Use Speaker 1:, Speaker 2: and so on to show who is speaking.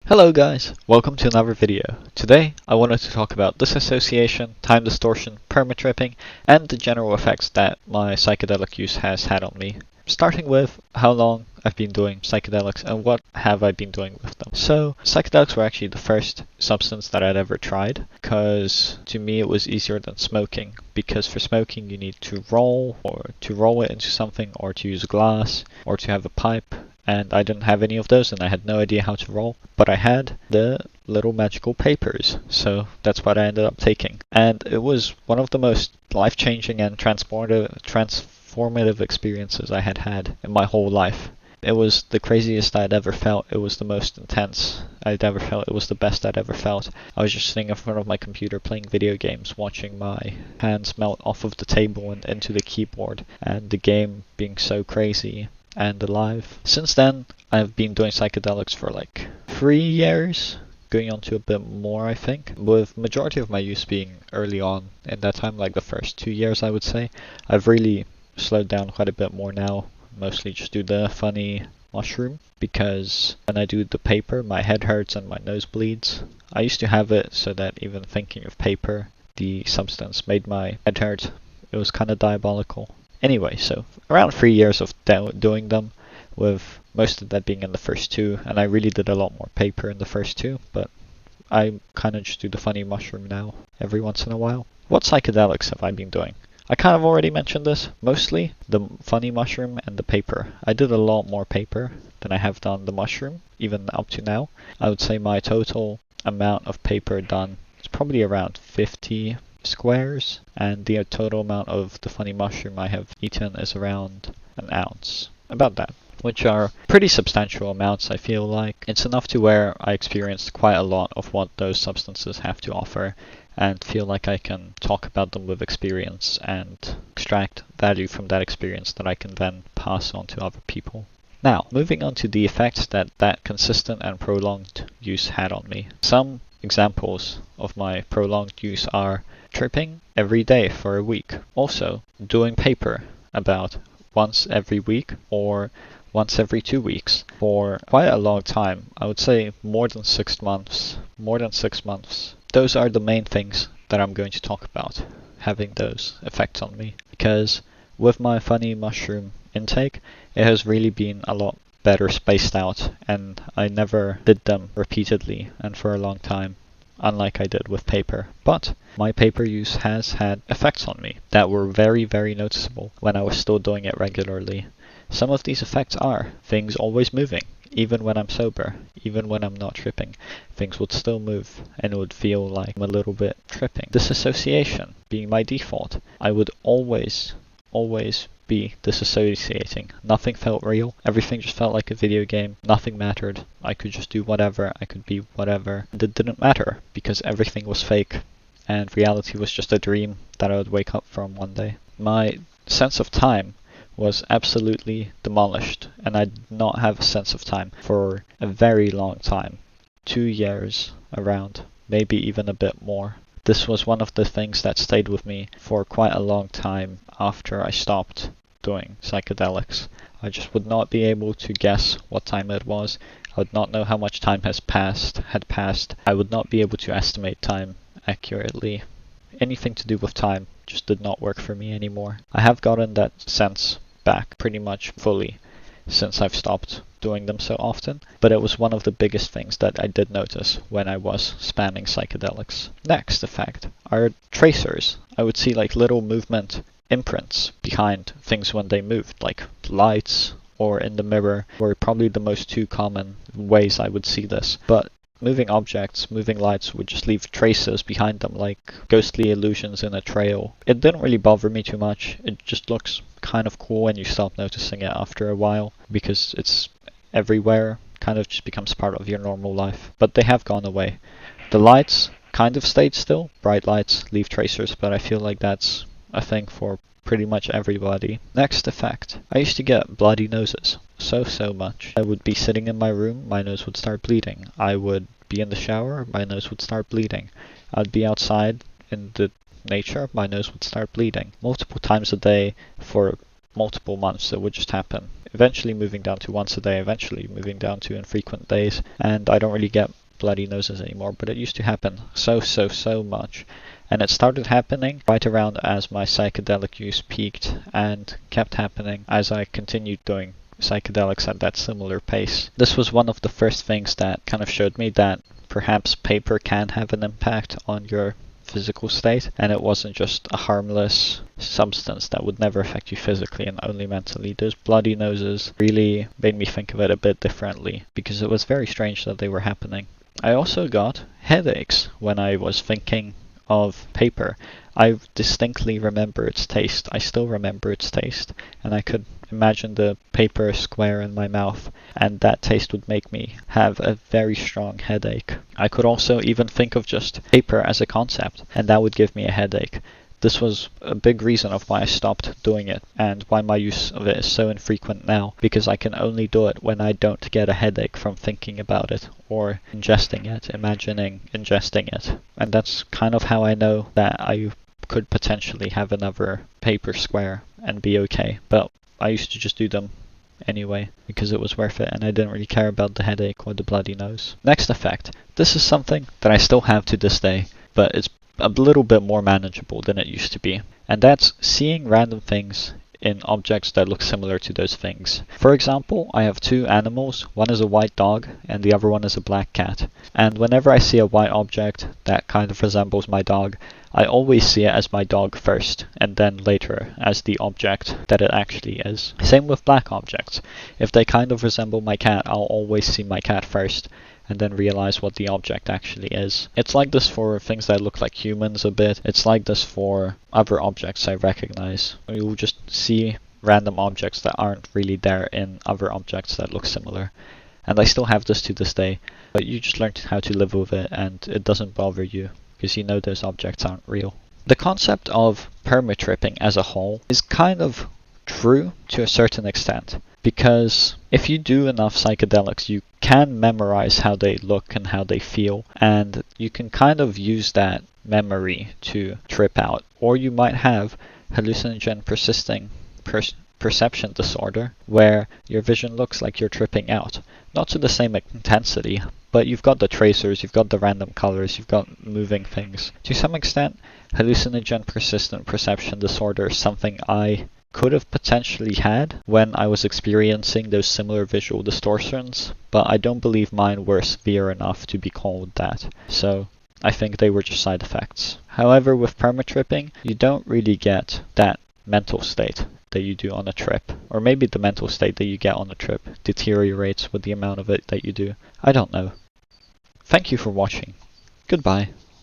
Speaker 1: Hello guys, welcome to another video. Today I wanted to talk about disassociation, time distortion, permatripping, and the general effects that my psychedelic use has had on me. Starting with how long I've been doing psychedelics and what have I been doing with them. So psychedelics were actually the first substance that I'd ever tried because to me it was easier than smoking, because for smoking you need to roll it into something, or to use a glass, or to have a pipe. And I didn't have any of those, and I had no idea how to roll, but I had the little magical papers, so that's what I ended up taking. And it was one of the most life-changing and transformative experiences I had had in my whole life. It was the craziest I'd ever felt. It was the most intense I'd ever felt. It was the best I'd ever felt. I was just sitting in front of my computer playing video games, watching my hands melt off of the table and into the keyboard, and the game being so crazy and alive. Since then, I've been doing psychedelics for like 3 years, going on to a bit more I think, with majority of my use being early on in that time, like the first 2 years I would say. I've really slowed down quite a bit more now, mostly just do the funny mushroom, because when I do the paper my head hurts and my nose bleeds. I used to have it so that even thinking of paper, the substance, made my head hurt. It was kind of diabolical. Anyway, so around 3 years of doing them, with most of that being in the first 2, and I really did a lot more paper in the first 2, but I kind of just do the funny mushroom now, every once in a while. What psychedelics have I been doing? I kind of already mentioned this, mostly the funny mushroom and the paper. I did a lot more paper than I have done the mushroom, even up to now. I would say my total amount of paper done is probably around 50 squares, and the total amount of the funny mushroom I have eaten is around an ounce, about that, which are pretty substantial amounts. I feel like it's enough to where I experienced quite a lot of what those substances have to offer, and feel like I can talk about them with experience and extract value from that experience that I can then pass on to other people. Now, moving on to the effects that consistent and prolonged use had on me. Some examples of my prolonged use are tripping every day for a week. Also, doing paper about once every week or once every 2 weeks for quite a long time. I would say more than 6 months. Those are the main things that I'm going to talk about, having those effects on me. Because with my funny mushroom intake, it has really been a lot better spaced out, and I never did them repeatedly and for a long time, unlike I did with paper. But my paper use has had effects on me that were very, very noticeable when I was still doing it regularly. Some of these effects are things always moving, even when I'm sober, even when I'm not tripping. Things would still move, and it would feel like I'm a little bit tripping. Disassociation being my default. I would always be disassociating. Nothing felt real. Everything just felt like a video game. Nothing mattered. I could just do whatever. I could be whatever. And it didn't matter because everything was fake and reality was just a dream that I would wake up from one day. My sense of time was absolutely demolished, and I did not have a sense of time for a very long time. 2 years around, maybe even a bit more. This was one of the things that stayed with me for quite a long time after I stopped doing psychedelics. I just would not be able to guess what time it was. I would not know how much time had passed. I would not be able to estimate time accurately. Anything to do with time just did not work for me anymore. I have gotten that sense back pretty much fully since I've stopped doing them so often, but it was one of the biggest things that I did notice when I was spamming psychedelics. Next effect are tracers. I would see like little movement imprints behind things when they moved, like lights or in the mirror were probably the most 2 common ways I would see this. But moving objects, moving lights would just leave traces behind them, like ghostly illusions in a trail. It didn't really bother me too much. It just looks kind of cool when you stop noticing it after a while, because it's everywhere, kind of just becomes part of your normal life. But they have gone away. The lights kind of stayed still. Bright lights leave tracers, but I feel like that's a thing for pretty much everybody. Next effect. I used to get bloody noses. So much. I would be sitting in my room, my nose would start bleeding. I would be in the shower, my nose would start bleeding. I'd be outside in the nature, my nose would start bleeding. Multiple times a day for multiple months. It would just happen. Eventually moving down to once a day, eventually moving down to infrequent days, and I don't really get bloody noses anymore, but it used to happen so much. And it started happening right around as my psychedelic use peaked, and kept happening as I continued doing psychedelics at that similar pace. This was one of the first things that kind of showed me that perhaps paper can have an impact on your physical state, and it wasn't just a harmless substance that would never affect you physically and only mentally. Those bloody noses really made me think of it a bit differently, because it was very strange that they were happening. I also got headaches when I was thinking of paper. I distinctly remember its taste. I still remember its taste, and I could imagine the paper square in my mouth, and that taste would make me have a very strong headache. I could also even think of just paper as a concept, and that would give me a headache. This was a big reason of why I stopped doing it, and why my use of it is so infrequent now, because I can only do it when I don't get a headache from thinking about it, or ingesting it, imagining ingesting it. And that's kind of how I know that I could potentially have another paper square and be okay. But I used to just do them anyway, because it was worth it, and I didn't really care about the headache or the bloody nose. Next effect. This is something that I still have to this day, but it's a little bit more manageable than it used to be, and that's seeing random things in objects that look similar to those things. For example, I have two animals. One is a white dog and the other one is a black cat. And whenever I see a white object that kind of resembles my dog, I always see it as my dog first, and then later as the object that it actually is. Same with black objects. If they kind of resemble my cat, I'll always see my cat first, and then realize what the object actually is. It's like this for things that look like humans a bit. It's like this for other objects I recognize. You'll just see random objects that aren't really there in other objects that look similar. And I still have this to this day, but you just learn how to live with it, and it doesn't bother you, because you know those objects aren't real. The concept of permatripping as a whole is kind of true to a certain extent, because if you do enough psychedelics, you can memorize how they look and how they feel, and you can kind of use that memory to trip out. Or you might have hallucinogen persisting perception disorder, where your vision looks like you're tripping out. Not to the same intensity, but you've got the tracers, you've got the random colors, you've got moving things. To some extent, hallucinogen persistent perception disorder is something I could have potentially had when I was experiencing those similar visual distortions, but I don't believe mine were severe enough to be called that. So I think they were just side effects. However, with permatripping, you don't really get that mental state that you do on a trip. Or maybe the mental state that you get on a trip deteriorates with the amount of it that you do. I don't know. Thank you for watching. Goodbye.